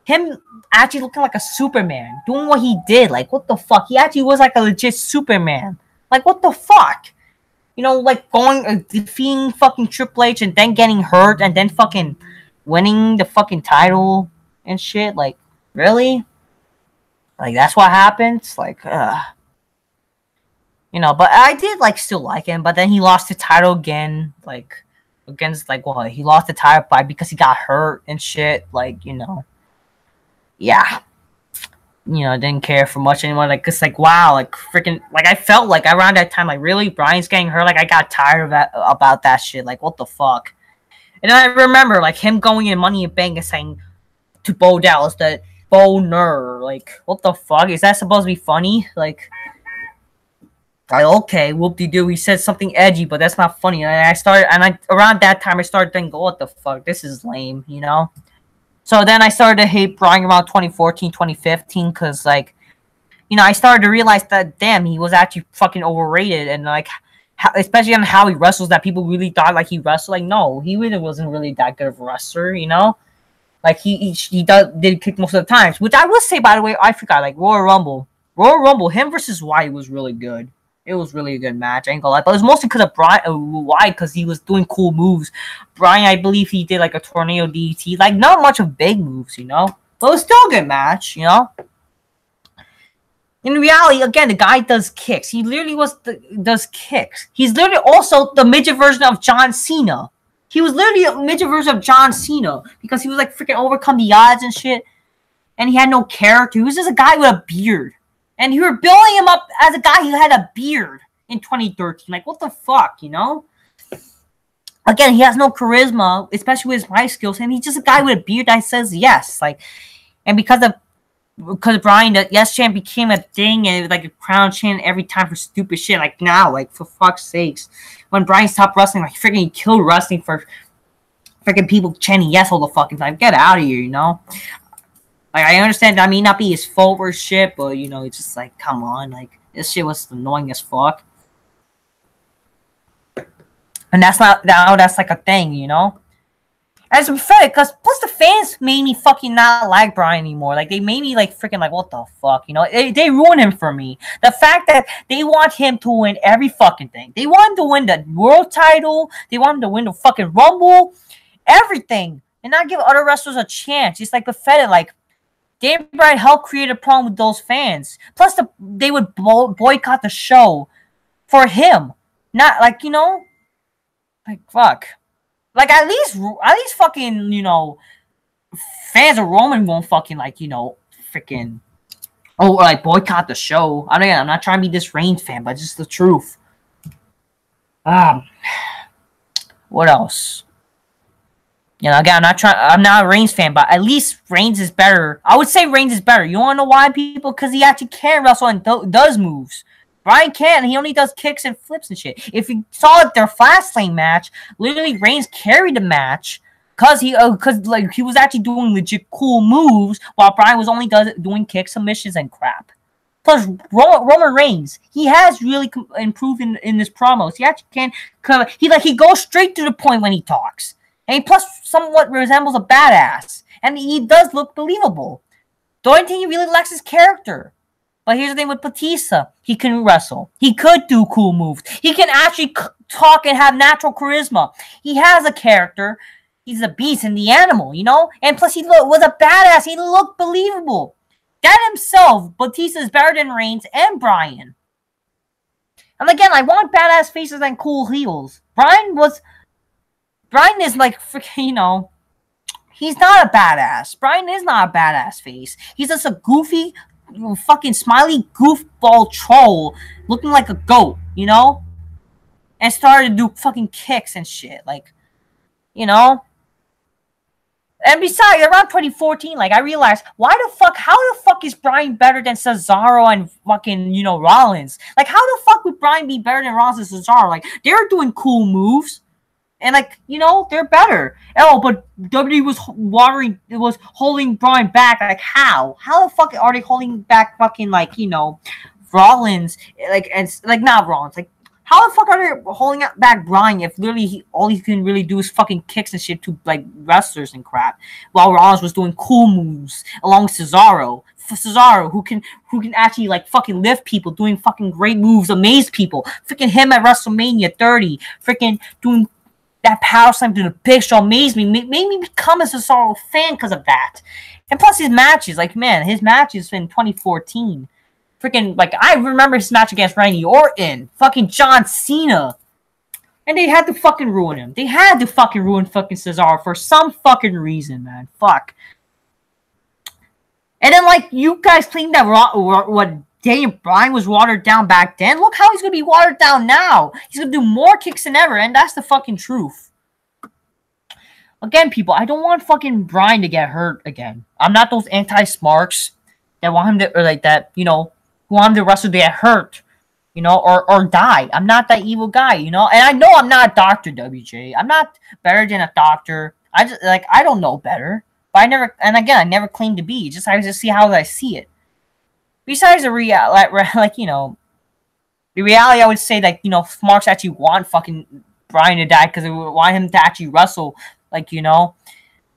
him actually looking like a Superman, doing what he did, like, what the fuck? He actually was, like, a legit Superman. Like, what the fuck? You know, like, defeating fucking Triple H and then getting hurt and then fucking winning the fucking title and shit. Like, really? Like, that's what happens? Like, you know, but I did, like, still like him, but then he lost the title again, like, against, like, well, he lost the title because he got hurt and shit, like, you know. Yeah. You know, didn't care for much anymore. Like, it's like, wow, like, freaking, like, I felt like around that time, like, really, Bryan's getting hurt. Like, I got tired of that, about that shit. Like, what the fuck? And then I remember, like, him going in Money in Bank and saying to Bo Dallas that boner. Like, what the fuck? Is that supposed to be funny? Like, okay, whoop-de-doo. He said something edgy, but that's not funny. And around that time, I started thinking, what the fuck? This is lame, you know? So then I started to hate Bryan around 2014, 2015, because, like, you know, I started to realize that, damn, he was actually fucking overrated, and, like, especially on how he wrestles, that people really thought, like, he wrestled. Like, no, he really wasn't really that good of a wrestler, you know? Like, he did kick most of the times, which I will say, by the way, I forgot, like, Royal Rumble, him versus Wyatt was really good. It was really a good match, I ain't gonna lie. But it was mostly because of Wyatt, because he was doing cool moves. Bryan, I believe he did, like, a tornado DDT. Like, not much of big moves, you know? But it was still a good match, you know? In reality, again, the guy does kicks. He literally does kicks. He's literally also the midget version of John Cena. He was literally a midget version of John Cena. Because he was, like, freaking overcome the odds and shit. And he had no character. He was just a guy with a beard. And you were building him up as a guy who had a beard in 2013. Like, what the fuck, you know? Again, he has no charisma, especially with his mic skills. And he's just a guy with a beard that says yes. Like, and because of because Bryan, the Yes Chant became a thing, and it was like a crown chant every time for stupid shit. Like now, like for fuck's sakes, when Bryan stopped wrestling, like freaking killed wrestling for freaking people chanting yes all the fucking time. Get out of here, you know. Like I understand that may not be his fault or shit, but you know, it's just like, come on, like this shit was annoying as fuck. And that's not now. That's like a thing, you know. As pathetic, because plus the fans made me fucking not like Bryan anymore. Like they made me like freaking like, what the fuck, you know? They ruined him for me. The fact that they want him to win every fucking thing. They want him to win the world title. They want him to win the fucking Rumble, everything, and not give other wrestlers a chance. It's like pathetic. Like Daniel Bryan helped create a problem with those fans. Plus they would boycott the show for him. Not like, you know, like fuck. Like at least fucking, you know, fans of Roman won't fucking like, you know, freaking like boycott the show. I'm not trying to be this Reigns fan, but just the truth. What else? You know, again, I'm not a Reigns fan, but at least Reigns is better. I would say Reigns is better. You wanna know why, people? Because he actually can wrestle and does moves. Bryan can't. He only does kicks and flips and shit. If you saw it, their Fastlane match, literally Reigns carried the match because he was actually doing legit cool moves while Bryan was only doing kicks, submissions, and crap. Plus, Roman Reigns, he has really improved in his promos. He actually can. He goes straight to the point when he talks, and he plus somewhat resembles a badass, and he does look believable. The only thing he really lacks is character. But here's the thing with Batista. He can wrestle. He could do cool moves. He can actually talk and have natural charisma. He has a character. He's a beast and the animal, you know? And plus, he was a badass. He looked believable. That himself, Batista is better than Reigns and Bryan. And again, I want badass faces and cool heels. Bryan is like, you know, he's not a badass. Bryan is not a badass face. He's just a goofy, fucking smiley goofball troll looking like a goat, you know? And started to do fucking kicks and shit. Like, you know? And besides, around 2014, like, I realized, how the fuck is Bryan better than Cesaro and fucking, you know, Rollins? Like, how the fuck would Bryan be better than Rollins and Cesaro? Like, they're doing cool moves. And, like, you know, they're better. Oh, but WWE was holding Bryan back. Like, how? How the fuck are they holding back fucking, like, you know, Rollins? Like, and, like, not Rollins. Like, how the fuck are they holding back Bryan if literally all he can really do is fucking kicks and shit to, like, wrestlers and crap? While Rollins was doing cool moves along with Cesaro. Cesaro, who can actually, like, fucking lift people, doing fucking great moves, amaze people. Freaking him at WrestleMania 30. Freaking doing that power slam to the Big Show amazed me. Made me become a Cesaro fan because of that. And plus his matches, like, man, his matches in 2014. Freaking, like, I remember his match against Randy Orton. Fucking John Cena. And they had to fucking ruin him. They had to fucking ruin fucking Cesaro for some fucking reason, man. Fuck. And then, like, you guys think that what Daniel Bryan was watered down back then. Look how he's going to be watered down now. He's going to do more kicks than ever, and that's the fucking truth. Again, people, I don't want fucking Bryan to get hurt again. I'm not those anti-smarks that want him to, or like that, you know, who want him to wrestle to get hurt, you know, or die. I'm not that evil guy, you know, and I know I'm not Dr. WJ. I'm not better than a doctor. I don't know better, but I never claimed to be. I just see how I see it. Besides the like, you know, the reality, I would say that, you know, Marks actually want fucking Bryan to die because they want him to actually wrestle, like, you know,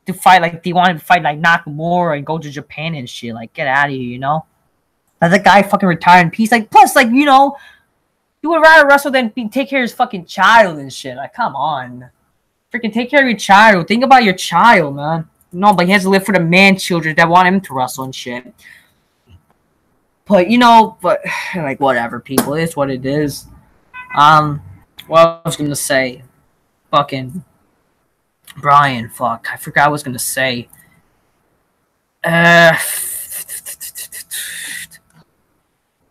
to fight, like, they want him to fight, like, Nakamura and go to Japan and shit. Like, get out of here, you know? Let the guy fucking retire in peace. Like, plus, like, you know, you would rather wrestle than take care of his fucking child and shit. Like, come on. Freaking take care of your child. Think about your child, man. No, but he has to live for the man-children that want him to wrestle and shit. But, you know, like, whatever, people. It's what it is. What I was gonna say. Fucking Bryan, fuck. I forgot what I was gonna say. You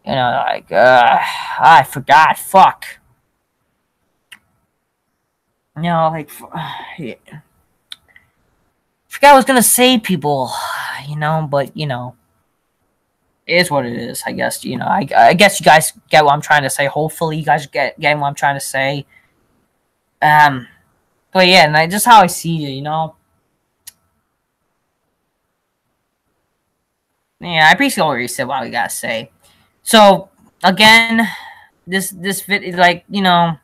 know, like, I forgot, fuck. You know, like, yeah. Forgot what I was gonna say, people. You know, but, you know. It is what it is, I guess. You know, I guess you guys get what I'm trying to say. Hopefully, you guys get what I'm trying to say. But yeah, and just how I see it, you know. Yeah, I basically already said what I gotta say. So again, this vid, like, you know,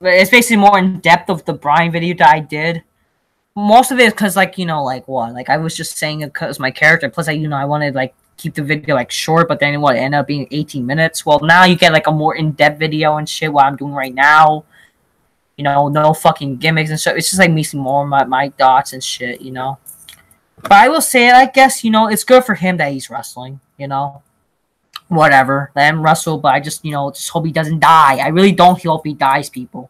it's basically more in depth of the Bryan video that I did. Most of it is because, like, you know, like what, like I was just saying it because my character. Plus, I wanted like keep the video like short, but then what, it ended up being 18 minutes. Well, now you get like a more in depth video and shit. What I'm doing right now, you know, no fucking gimmicks and stuff. It's just like me some more my thoughts and shit, you know. But I will say, I guess, you know, it's good for him that he's wrestling, you know. Whatever, let him wrestle, but I just, you know, just hope he doesn't die. I really don't hope he dies, people.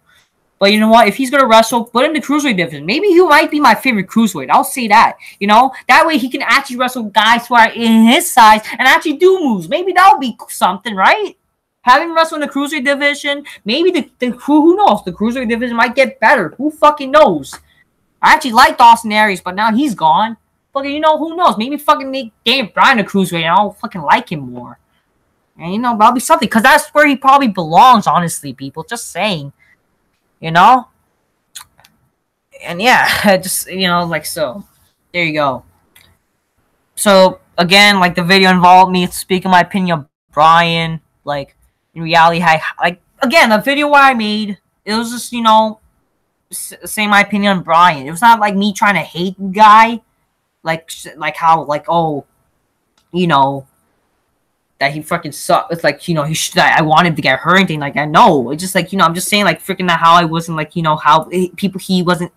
But you know what? If he's gonna wrestle, put him in the cruiserweight division. Maybe he might be my favorite cruiserweight. I'll say that. You know, that way he can actually wrestle guys who are in his size and actually do moves. Maybe that'll be something, right? Having wrestle in the cruiserweight division, maybe the who knows? The cruiserweight division might get better. Who fucking knows? I actually liked Austin Aries, but now he's gone. Fucking, you know, who knows? Maybe fucking make Daniel Bryan a cruiserweight and I'll fucking like him more. And you know, that'll be something, because that's where he probably belongs, honestly, people. Just saying. You know? And yeah, just, you know, like so. There you go. So, again, like, the video involved me speaking my opinion of Bryan. Like, in reality, again, the video I made, it was just, you know, saying my opinion on Bryan. It was not like me trying to hate the guy. Like how, like, oh, you know, that he fucking sucked. It's like, you know, I want him to get hurt or anything like that. No, it's just like, you know, I'm just saying, like, freaking how I wasn't, like, you know, how he wasn't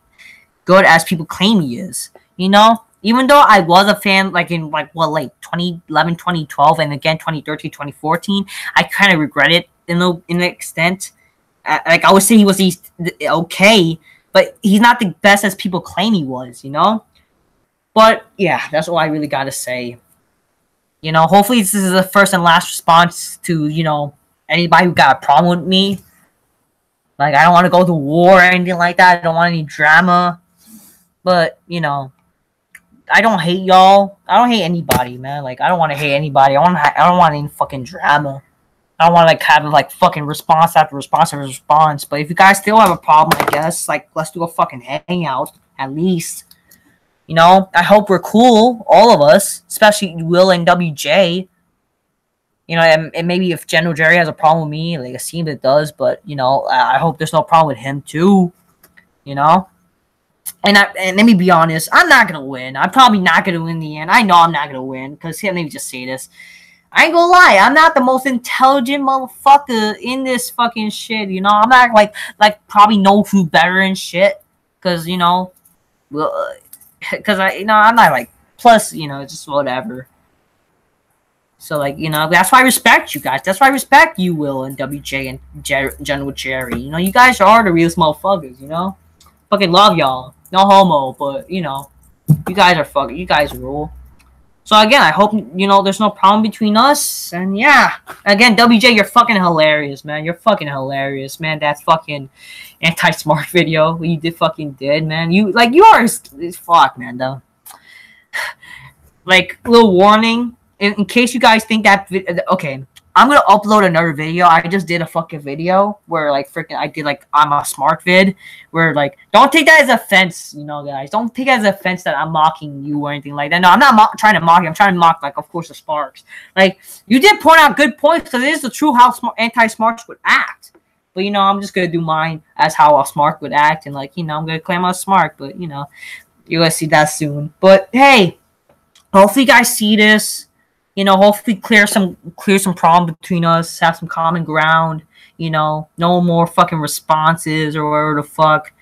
good as people claim he is, you know? Even though I was a fan, like, in, like, what, like, 2011, 2012, and again, 2013, 2014, I kind of regret it in an extent. Like, I would say he's okay, but he's not the best as people claim he was, you know? But, yeah, that's all I really gotta say. You know, hopefully this is the first and last response to, you know, anybody who got a problem with me. Like, I don't want to go to war or anything like that. I don't want any drama. But, you know, I don't hate y'all. I don't hate anybody, man. Like, I don't want to hate anybody. I don't want any fucking drama. I don't want to, like, have, like, fucking response after response after response. But if you guys still have a problem, I guess, like, let's do a fucking hangout, at least. You know, I hope we're cool, all of us, especially Will and WJ. You know, and maybe if General Jerry has a problem with me, like, it seems it does, but, you know, I hope there's no problem with him, too. You know? And let me be honest, I'm not going to win. I'm probably not going to win in the end. I know I'm not going to win, because let me just say this. I ain't gonna lie, I'm not the most intelligent motherfucker in this fucking shit, you know? I'm not, like probably know who better and shit, because, you know, well... Because I'm not, like, plus, you know, just whatever. So, like, you know, that's why I respect you guys. That's why I respect you, Will, and WJ, and General Jerry. You know, you guys are the realest motherfuckers, you know? Fucking love y'all. No homo, but, you know, you guys rule. So, again, I hope, you know, there's no problem between us. And, yeah. Again, WJ, you're fucking hilarious, man. You're fucking hilarious, man. That fucking anti-smart video what you did, man. You are fuck, man, though. Like, little warning. In case you guys think that... Okay. I'm gonna upload another video. I just did a fucking video where, like, freaking, I did, like, I'm a smart vid. Where, like, don't take that as offense, you know, guys. Don't take it as offense that I'm mocking you or anything like that. No, I'm not trying to mock you. I'm trying to mock, like, of course, the Sparks. Like, you did point out good points because it is the true how anti-smarts would act. But, you know, I'm just gonna do mine as how a smart would act. And, like, you know, I'm gonna claim I'm smart. But, you know, you're gonna see that soon. But, hey, hopefully you guys see this. You know, hopefully clear some problem between us, have some common ground, you know, no more fucking responses or whatever the fuck.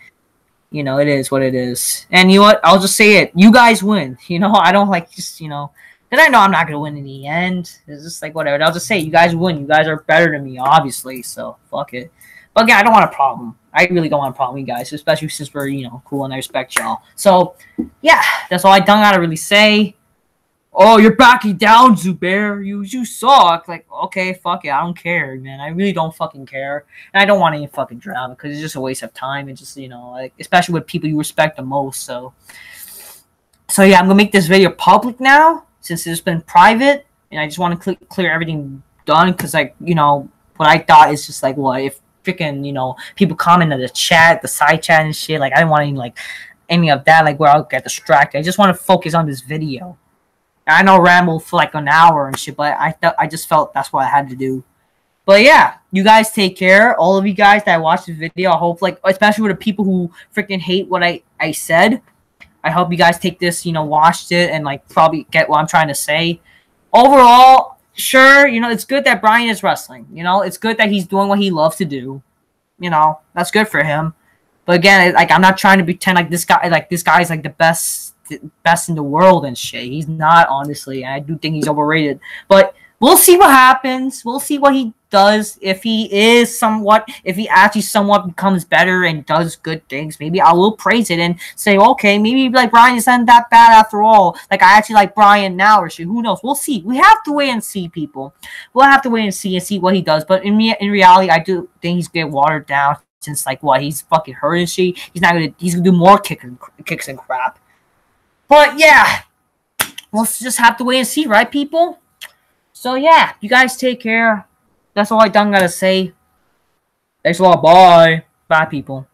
You know, it is what it is. And you know what? I'll just say it. You guys win. You know, I don't like just, you know, because I know I'm not going to win in the end. It's just like whatever. I'll just say you guys win. You guys are better than me, obviously. So, fuck it. But again, I don't want a problem. I really don't want a problem, you guys, especially since we're, you know, cool and I respect y'all. So, yeah, that's all I don't got to really say. Oh, you're backing down, Zubair. You suck. Like, okay, fuck it. I don't care, man. I really don't fucking care. And I don't want any fucking drama because it's just a waste of time. And just, you know, like, especially with people you respect the most. So yeah, I'm going to make this video public now. since it's been private, and I just want to clear everything done, because like, you know, what I thought is just like, what if freaking, you know, people comment in the chat, the side chat and shit. Like, I didn't want any like any of that, like where I'll get distracted. I just want to focus on this video. I know ramble for like an hour and shit, but I just felt that's what I had to do. But yeah, you guys take care. All of you guys that watched this video, I hope, like, especially with the people who freaking hate what I said, I hope you guys take this, you know, watched it, and like probably get what I'm trying to say. Overall, sure, you know, it's good that Bryan is wrestling. You know, it's good that he's doing what he loves to do. You know, that's good for him. But again, like, I'm not trying to pretend like this guy's like the best in the world and shit. He's not, honestly. And I do think he's overrated. But we'll see what happens. We'll see what he does. If he actually somewhat becomes better and does good things, maybe I will praise it and say, okay, maybe like Bryan isn't that bad after all. Like, I actually like Bryan now or shit. Who knows? We'll see. We have to wait and see, people. We'll have to wait and see what he does. But in reality, I do think he's getting watered down, since like what, he's fucking hurt and shit. He's gonna do more kicks and crap. But yeah, we'll just have to wait and see, right, people? So yeah, you guys take care. That's all I done gotta say. Thanks a lot. Bye. Bye, people.